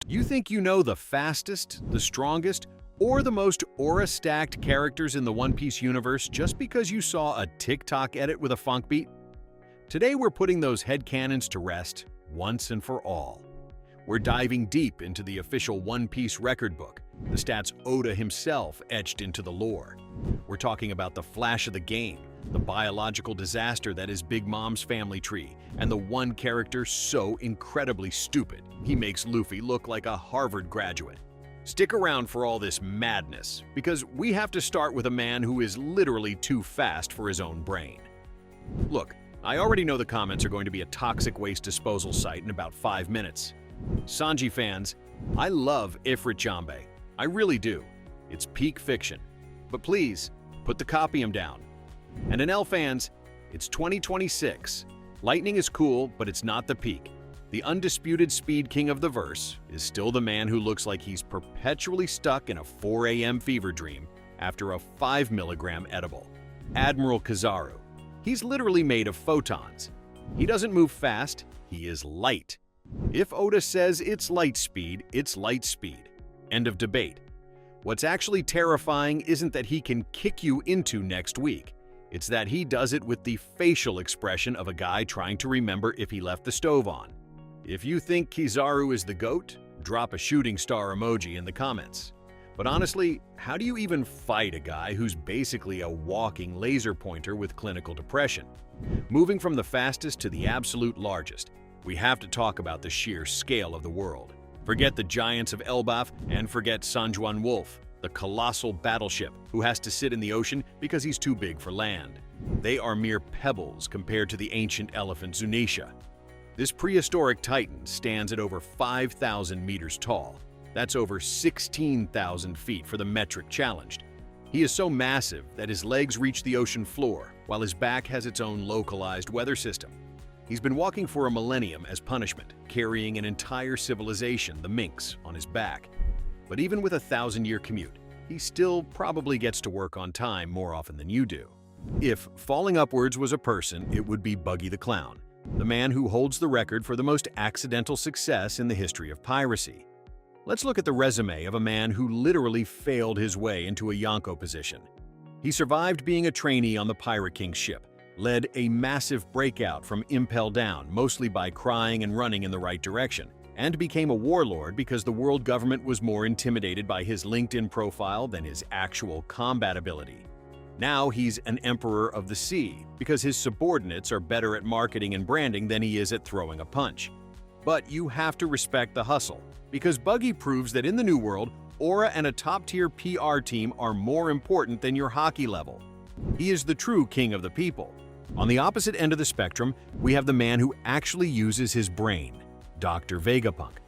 You think you know the fastest, the strongest, or the most aura-stacked characters in the One Piece universe just because you saw a TikTok edit with a funk beat? Today we're putting those headcanons to rest once and for all. We're diving deep into the official One Piece record book, the stats Oda himself etched into the lore. We're talking about the flash of the game, the biological disaster that is Big Mom's family tree, and the one character so incredibly stupid, he makes Luffy look like a Harvard graduate. Stick around for all this madness, because we have to start with a man who is literally too fast for his own brain. Look, I already know the comments are going to be a toxic waste disposal site in about 5 minutes. Sanji fans, I love Ifrit Jambe. I really do. It's peak fiction. But please, put the copium down. And NL fans, it's 2026. Lightning is cool, but it's not the peak. The undisputed speed king of the verse is still the man who looks like he's perpetually stuck in a 4 a.m. fever dream after a 5 milligram edible. Admiral Kizaru. He's literally made of photons. He doesn't move fast, he is light. If Oda says it's light speed, it's light speed. End of debate. What's actually terrifying isn't that he can kick you into next week. It's that he does it with the facial expression of a guy trying to remember if he left the stove on. If you think Kizaru is the GOAT, drop a shooting star emoji in the comments. But honestly, how do you even fight a guy who's basically a walking laser pointer with clinical depression? Moving from the fastest to the absolute largest, we have to talk about the sheer scale of the world. Forget the giants of Elbaf and forget Sanjuan Wolf, the colossal battleship who has to sit in the ocean because he's too big for land. They are mere pebbles compared to the ancient elephant Zunaticia. This prehistoric titan stands at over 5,000 meters tall. That's over 16,000 feet for the metric challenged. He is so massive that his legs reach the ocean floor, while his back has its own localized weather system. He's been walking for a millennium as punishment, carrying an entire civilization, the Minks, on his back. But even with a 1,000-year commute, he still probably gets to work on time more often than you do. If falling upwards was a person, it would be Buggy the Clown, the man who holds the record for the most accidental success in the history of piracy. Let's look at the resume of a man who literally failed his way into a Yonko position. He survived being a trainee on the Pirate King's ship, led a massive breakout from Impel Down, mostly by crying and running in the right direction, and became a warlord because the world government was more intimidated by his LinkedIn profile than his actual combat ability. Now he's an emperor of the sea because his subordinates are better at marketing and branding than he is at throwing a punch. But you have to respect the hustle, because Buggy proves that in the New World, aura and a top-tier PR team are more important than your hockey level. He is the true king of the people. On the opposite end of the spectrum, we have the man who actually uses his brain, Dr. Vega Punk.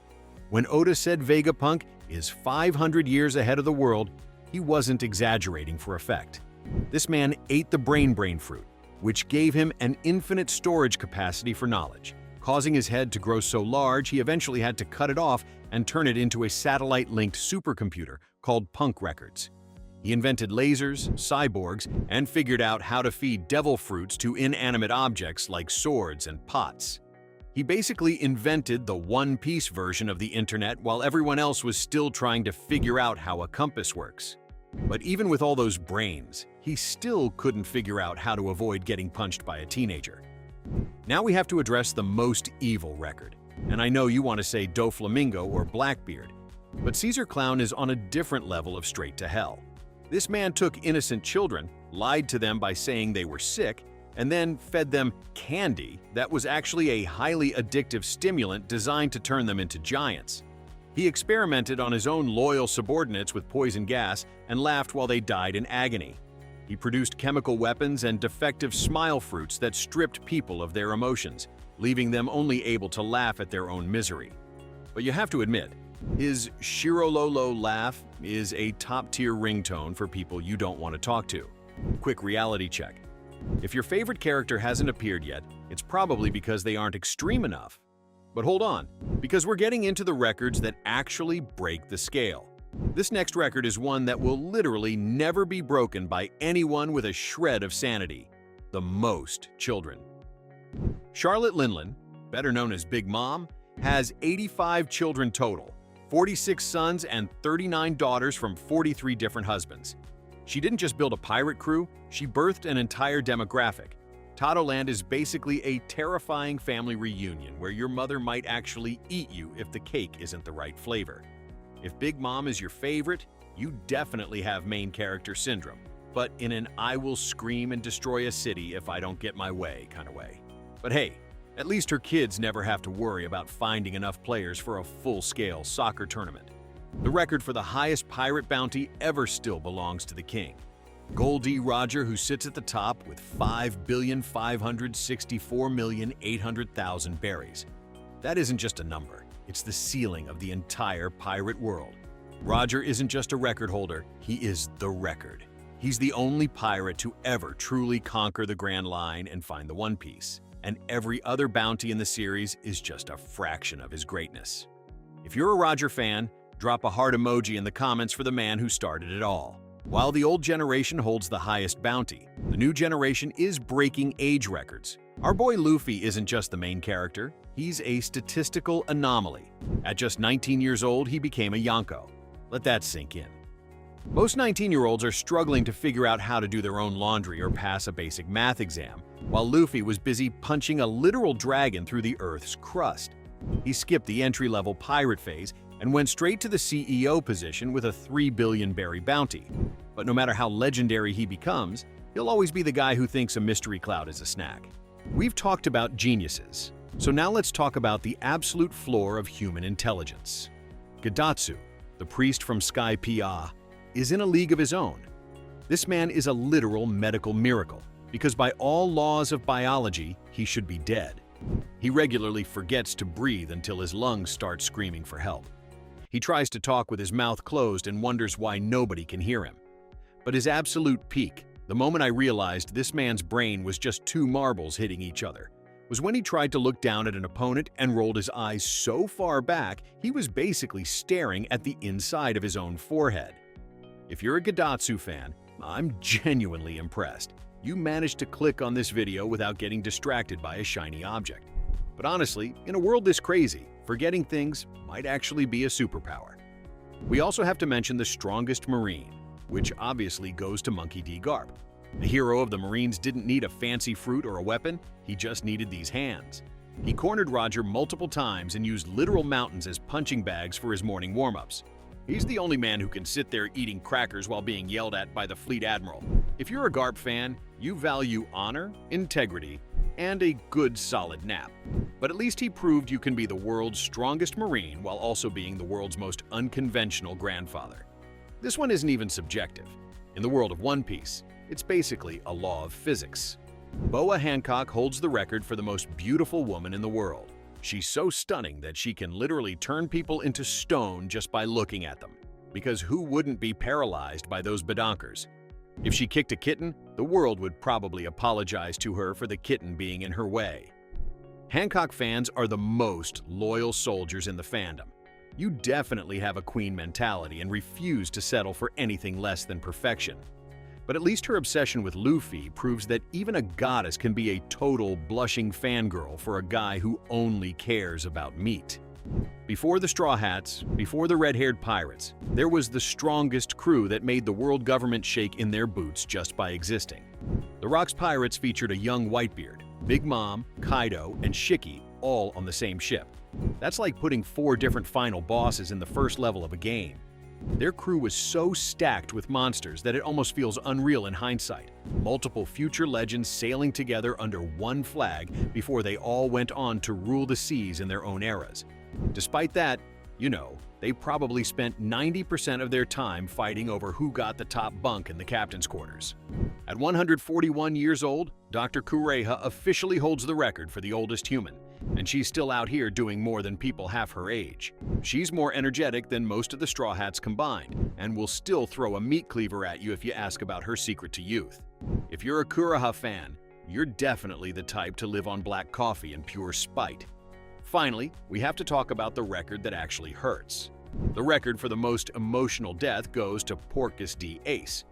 When Oda said Vega Punk is 500 years ahead of the world, he wasn't exaggerating for effect. This man ate the brain fruit, which gave him an infinite storage capacity for knowledge. Causing his head to grow so large, he eventually had to cut it off and turn it into a satellite-linked supercomputer called Punk Records. He invented lasers, cyborgs, and figured out how to feed devil fruits to inanimate objects like swords and pots. He basically invented the One Piece version of the internet while everyone else was still trying to figure out how a compass works. But even with all those brains, he still couldn't figure out how to avoid getting punched by a teenager. Now we have to address the most evil record. And I know you want to say Doflamingo or Blackbeard, but Caesar Clown is on a different level of straight to hell. This man took innocent children, lied to them by saying they were sick, and then fed them candy that was actually a highly addictive stimulant designed to turn them into giants. He experimented on his own loyal subordinates with poison gas and laughed while they died in agony. He produced chemical weapons and defective smile fruits that stripped people of their emotions, leaving them only able to laugh at their own misery. But you have to admit, his Shirololo laugh is a top-tier ringtone for people you don't want to talk to. Quick reality check. If your favorite character hasn't appeared yet, it's probably because they aren't extreme enough. But hold on, because we're getting into the records that actually break the scale. This next record is one that will literally never be broken by anyone with a shred of sanity: the most children. Charlotte Linlin, better known as Big Mom, has 85 children total, 46 sons and 39 daughters from 43 different husbands. She didn't just build a pirate crew, she birthed an entire demographic. Land is basically a terrifying family reunion where your mother might actually eat you if the cake isn't the right flavor. If Big Mom is your favorite, you definitely have main character syndrome, but in an I will scream and destroy a city if I don't get my way kind of way. But hey, at least her kids never have to worry about finding enough players for a full-scale soccer tournament. The record for the highest pirate bounty ever still belongs to the king. Goldie Roger, who sits at the top with 5,564,800,000 berries. That isn't just a number, it's the ceiling of the entire pirate world. Roger isn't just a record holder, he is the record. He's the only pirate to ever truly conquer the Grand Line and find the One Piece, and every other bounty in the series is just a fraction of his greatness. If you're a Roger fan, drop a heart emoji in the comments for the man who started it all. While the old generation holds the highest bounty, the new generation is breaking age records. Our boy Luffy isn't just the main character, he's a statistical anomaly. At just 19 years old, he became a Yonko. Let that sink in. Most 19-year-olds are struggling to figure out how to do their own laundry or pass a basic math exam, while Luffy was busy punching a literal dragon through the Earth's crust. He skipped the entry-level pirate phase and went straight to the CEO position with a 3 billion berry bounty. But no matter how legendary he becomes, he'll always be the guy who thinks a mystery cloud is a snack. We've talked about geniuses, so now let's talk about the absolute floor of human intelligence. Gdatu, the priest from Sky Pia, is in a league of his own. This man is a literal medical miracle, because by all laws of biology, he should be dead. He regularly forgets to breathe until his lungs start screaming for help. He tries to talk with his mouth closed and wonders why nobody can hear him. But his absolute peak, the moment I realized this man's brain was just two marbles hitting each other, was when he tried to look down at an opponent and rolled his eyes so far back he was basically staring at the inside of his own forehead. If you're a Gdatu fan, I'm genuinely impressed. You managed to click on this video without getting distracted by a shiny object. But honestly, in a world this crazy, forgetting things might actually be a superpower. We also have to mention the strongest Marine, which obviously goes to Monkey D. Garp. The hero of the Marines didn't need a fancy fruit or a weapon, he just needed these hands. He cornered Roger multiple times and used literal mountains as punching bags for his morning warm-ups. He's the only man who can sit there eating crackers while being yelled at by the Fleet Admiral. If you're a Garp fan, you value honor, integrity, and a good solid nap. But at least he proved you can be the world's strongest Marine while also being the world's most unconventional grandfather. This one isn't even subjective. In the world of One Piece, it's basically a law of physics. Boa Hancock holds the record for the most beautiful woman in the world. She's so stunning that she can literally turn people into stone just by looking at them. Because who wouldn't be paralyzed by those badonkers? If she kicked a kitten, the world would probably apologize to her for the kitten being in her way. Hancock fans are the most loyal soldiers in the fandom. You definitely have a queen mentality and refuse to settle for anything less than perfection. But at least her obsession with Luffy proves that even a goddess can be a total blushing fangirl for a guy who only cares about meat. Before the Straw Hats, before the red-haired pirates, there was the strongest crew that made the world government shake in their boots just by existing. The Rock's pirates featured a young Whitebeard, Big Mom, Kaido, and Shiki all on the same ship. That's like putting 4 different final bosses in the first level of a game. Their crew was so stacked with monsters that it almost feels unreal in hindsight. Multiple future legends sailing together under one flag before they all went on to rule the seas in their own eras. Despite that, they probably spent 90% of their time fighting over who got the top bunk in the captain's quarters. At 141 years old, Dr. Kureha officially holds the record for the oldest human, and she's still out here doing more than people half her age. She's more energetic than most of the Straw Hats combined, and will still throw a meat cleaver at you if you ask about her secret to youth. If you're a Kura fan, you're definitely the type to live on black coffee and pure spite. Finally, we have to talk about the record that actually hurts. The record for the most emotional death goes to Porcus D. Ace.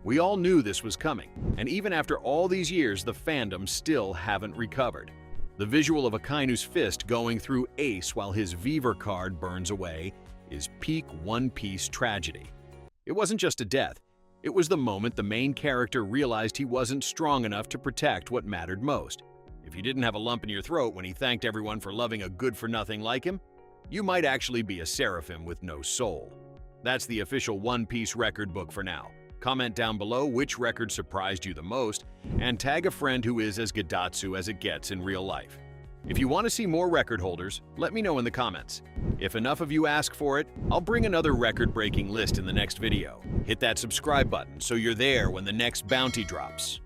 We all knew this was coming, and even after all these years, the fandom still haven't recovered. The visual of Akainu's fist going through Ace while his Viver card burns away is peak One Piece tragedy. It wasn't just a death. It was the moment the main character realized he wasn't strong enough to protect what mattered most. If you didn't have a lump in your throat when he thanked everyone for loving a good-for-nothing like him, you might actually be a seraphim with no soul. That's the official One Piece record book for now. Comment down below which record surprised you the most, and tag a friend who is as Gdatu as it gets in real life. If you want to see more record holders, let me know in the comments. If enough of you ask for it, I'll bring another record-breaking list in the next video. Hit that subscribe button so you're there when the next bounty drops.